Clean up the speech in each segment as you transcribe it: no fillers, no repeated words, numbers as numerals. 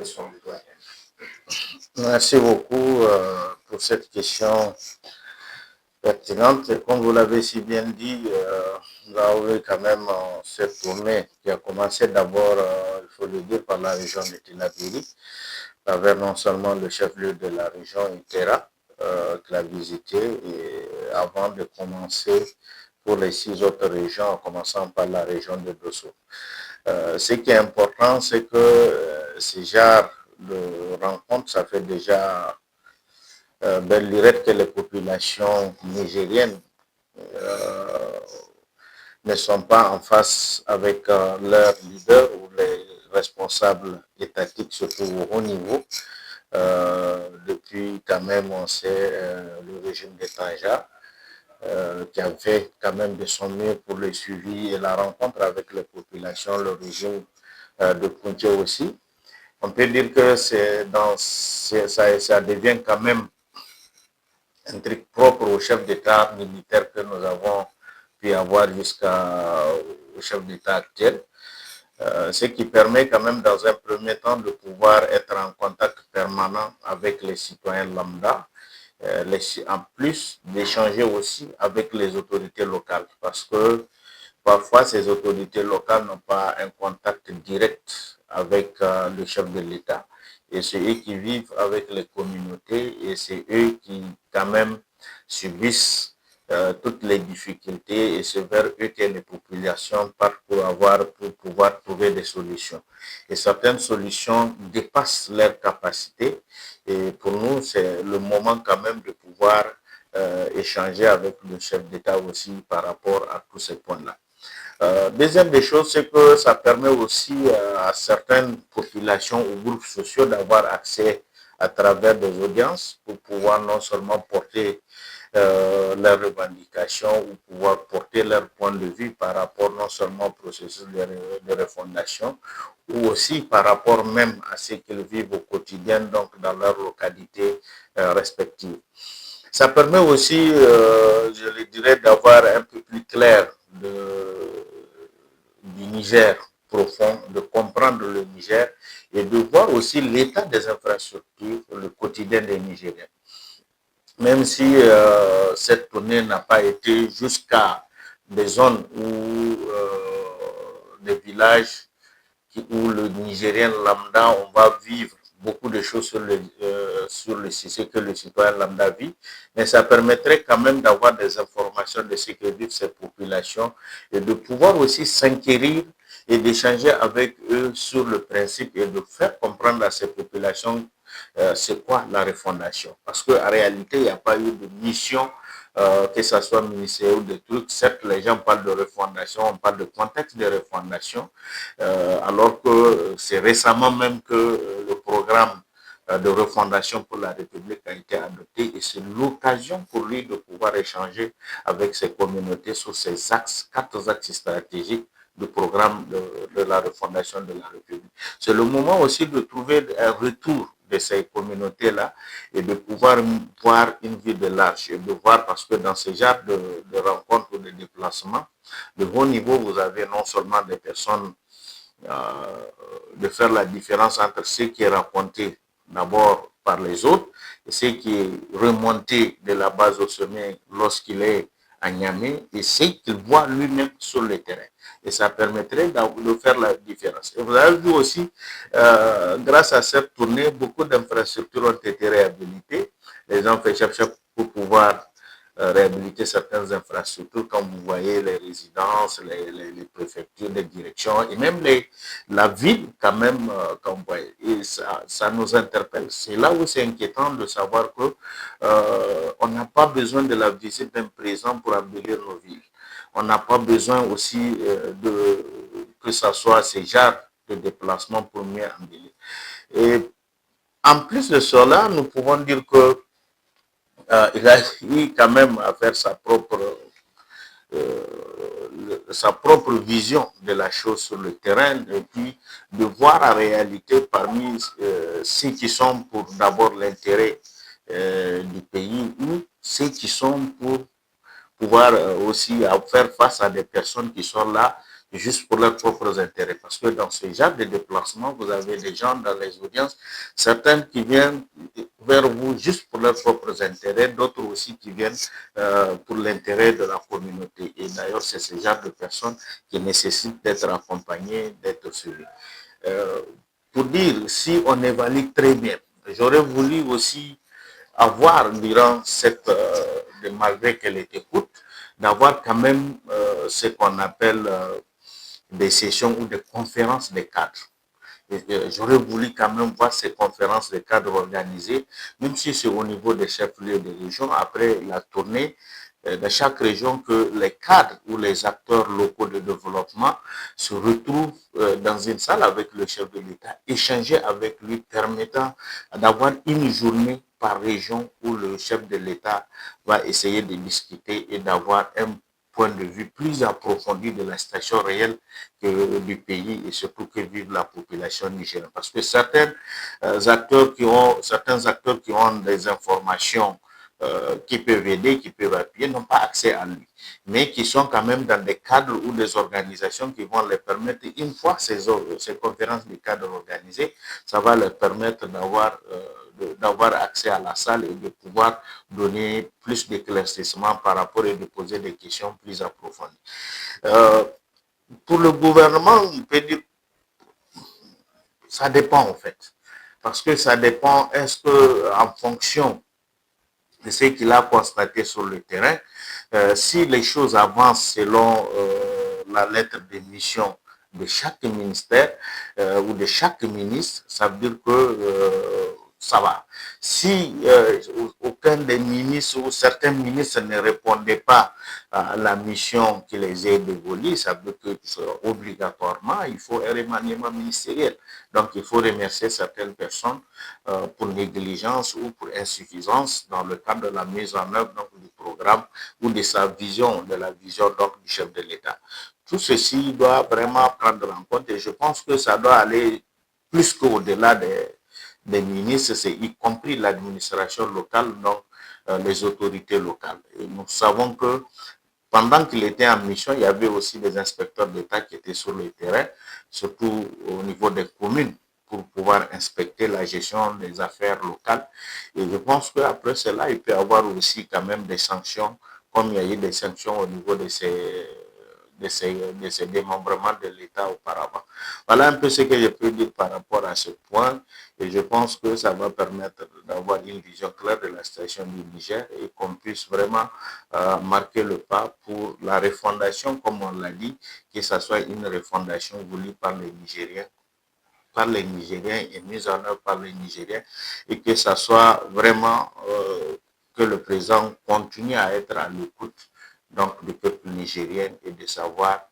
question du doyen. Merci beaucoup pour cette question pertinente. Comme vous l'avez si bien dit, nous avons eu quand même cette tournée qui a commencé d'abord, il faut le dire, par la région de Tillabéri, avec non seulement le chef-lieu de la région, Itera, qu'il a visité, et avant de commencer pour les 6 autres régions, en commençant par la région de Dosso. Ce qui est important, c'est que ces genres de rencontres, ça fait déjà belle lurette que les populations nigériennes ne sont pas en face avec leurs leaders ou les responsables étatiques, surtout au haut niveau. Depuis quand même, on sait, le régime de Tanja, qui a fait quand même de son mieux pour le suivi et la rencontre avec les populations, le régime de Kounché aussi. On peut dire que ça devient quand même un truc propre au chef d'État militaire que nous avons pu avoir jusqu'au chef d'État actuel. Ce qui permet quand même dans un premier temps de pouvoir être en contact permanent avec les citoyens lambda, en plus d'échanger aussi avec les autorités locales, parce que parfois ces autorités locales n'ont pas un contact direct avec le chef de l'État, et c'est eux qui vivent avec les communautés, et c'est eux qui quand même subissent toutes les difficultés, et c'est vers eux que les populations partent pour pouvoir trouver des solutions. Et certaines solutions dépassent leur capacité, et pour nous, c'est le moment quand même de pouvoir échanger avec le chef d'État aussi par rapport à tous ces points-là. Deuxième des choses, c'est que ça permet aussi à certaines populations ou groupes sociaux d'avoir accès à travers des audiences pour pouvoir non seulement porter leurs revendications ou pouvoir porter leur point de vue par rapport non seulement au processus de refondation ou aussi par rapport même à ce qu'ils vivent au quotidien, donc dans leur localité respective. Ça permet aussi, je le dirais, d'avoir un peu plus clair du Niger profond, de comprendre le Niger et de voir aussi l'état des infrastructures, le quotidien des Nigériens. Même si cette tournée n'a pas été jusqu'à des zones où des villages où le Nigérien lambda, on va vivre beaucoup de choses sur le ce que le citoyen lambda vit, mais ça permettrait quand même d'avoir des informations de ce que vivent ces populations et de pouvoir aussi s'inquérir et d'échanger avec eux sur le principe et de faire comprendre à ces populations c'est quoi la refondation. Parce qu'en réalité, il n'y a pas eu de mission, que ce soit ministériel ou des trucs. Certes, les gens parlent de refondation, on parle de contexte de refondation, alors que c'est récemment même que le programme de refondation pour la République a été adopté et c'est l'occasion pour lui de pouvoir échanger avec ses communautés sur ces axes, 4 axes stratégiques du programme de la refondation de la République. C'est le moment aussi de trouver un retour de ces communautés-là et de pouvoir voir une vue de large et de voir, parce que dans ce genre de rencontres ou de déplacements, de haut niveau, vous avez non seulement des personnes de faire la différence entre ce qui est raconté d'abord par les autres et ce qui est remonté de la base au sommet lorsqu'il est à Niamey et ce qu'il voit lui-même sur le terrain. Et ça permettrait de faire la différence. Et vous avez vu aussi, grâce à cette tournée, beaucoup d'infrastructures ont été réhabilitées. Les gens font chercher pour pouvoir réhabiliter certaines infrastructures, comme vous voyez, les résidences, les préfectures, les directions, et même la ville, quand même, comme vous voyez. Et ça nous interpelle. C'est là où c'est inquiétant de savoir que on n'a pas besoin de la visite d'un président pour embellir nos villes. On n'a pas besoin aussi que ce soit ces genres de déplacement pour mieux embellir. Et en plus de cela, nous pouvons dire que il a eu quand même à faire sa propre vision de la chose sur le terrain et puis de voir en réalité parmi ceux qui sont pour d'abord l'intérêt du pays ou ceux qui sont pour pouvoir aussi faire face à des personnes qui sont là juste pour leurs propres intérêts. Parce que dans ce genre de déplacement, vous avez des gens dans les audiences, certains qui viennent vers vous juste pour leurs propres intérêts, d'autres aussi qui viennent pour l'intérêt de la communauté. Et d'ailleurs, c'est ce genre de personnes qui nécessitent d'être accompagnées, d'être suivies. Euh, pour dire, si on évalue très bien, j'aurais voulu aussi avoir durant cette, malgré qu'elle était courte, d'avoir quand même ce qu'on appelle des sessions ou des conférences des cadres. J'aurais voulu quand même voir ces conférences de cadres organisées, même si c'est au niveau des chefs-lieux de région, après la tournée de chaque région, que les cadres ou les acteurs locaux de développement se retrouvent dans une salle avec le chef de l'État, échanger avec lui, permettant d'avoir une journée par région où le chef de l'État va essayer de discuter et d'avoir un point de vue plus approfondi de la situation réelle du pays et surtout que vive la population nigérienne. Parce que certains acteurs qui ont des informations qui peuvent aider, qui peuvent appuyer, n'ont pas accès à lui, mais qui sont quand même dans des cadres ou des organisations qui vont les permettre, une fois ces conférences de cadres organisées, ça va leur permettre d'avoir accès à la salle et de pouvoir donner plus d'éclaircissement par rapport et de poser des questions plus approfondies. Pour le gouvernement, on peut dire ça dépend en fait. Parce que ça dépend, est-ce que en fonction de ce qu'il a constaté sur le terrain, si les choses avancent selon la lettre de mission de chaque ministère ou de chaque ministre, ça veut dire que ça va. Si aucun des ministres ou certains ministres ne répondaient pas à la mission qui les est dévolue, ça veut dire que obligatoirement, il faut un remaniement ministériel. Donc, il faut remercier certaines personnes pour négligence ou pour insuffisance dans le cadre de la mise en œuvre donc, du programme ou de sa vision, de la vision donc, du chef de l'État. Tout ceci doit vraiment prendre en compte et je pense que ça doit aller plus qu'au-delà des ministres, c'est y compris l'administration locale, donc les autorités locales. Et nous savons que pendant qu'il était en mission, il y avait aussi des inspecteurs d'État qui étaient sur le terrain, surtout au niveau des communes, pour pouvoir inspecter la gestion des affaires locales. Et je pense qu'après cela, il peut y avoir aussi quand même des sanctions, comme il y a eu des sanctions au niveau de ces démembrements de l'État auparavant. Voilà un peu ce que je peux dire par rapport à ce point et je pense que ça va permettre d'avoir une vision claire de la situation du Niger et qu'on puisse vraiment marquer le pas pour la refondation, comme on l'a dit, que ce soit une refondation voulue par les Nigériens et mise en œuvre par les Nigériens et que ça soit vraiment que le président continue à être à l'écoute donc du peuple nigérien et de savoir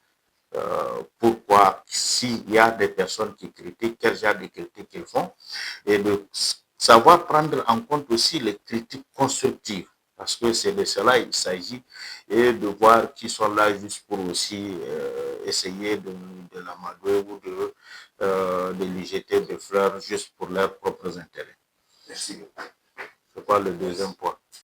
pourquoi, s'il y a des personnes qui critiquent, quel genre de critiques ils font, et de savoir prendre en compte aussi les critiques constructives, parce que c'est de cela il s'agit, et de voir qui sont là juste pour aussi essayer de l'amadouer ou de lui jeter des fleurs juste pour leurs propres intérêts. Merci. C'est quoi le deuxième point?